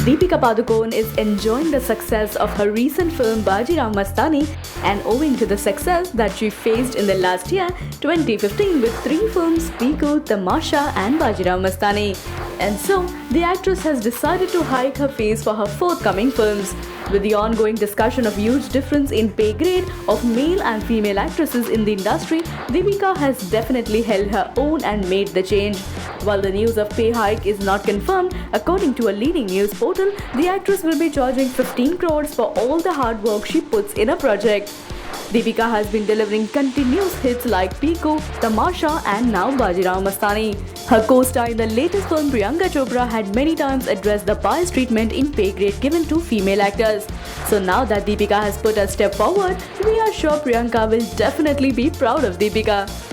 Deepika Padukone is enjoying the success of her recent film Bajirao Mastani, and owing to the success that she faced in the last year 2015 with three films Piku, Tamasha and Bajirao Mastani. And so, the actress has decided to hike her pace for her forthcoming films. With the ongoing discussion of huge difference in pay grade of male and female actresses in the industry, Deepika has definitely held her own and made the change. While the news of pay hike is not confirmed, according to a leading news portal, the actress will be charging 15 crores for all the hard work she puts in a project. Deepika has been delivering continuous hits like Piku, Tamasha and now Bajirao Mastani. Her co-star in the latest film Priyanka Chopra had many times addressed the bias treatment in pay grade given to female actors. So now that Deepika has put a step forward, we are sure Priyanka will definitely be proud of Deepika.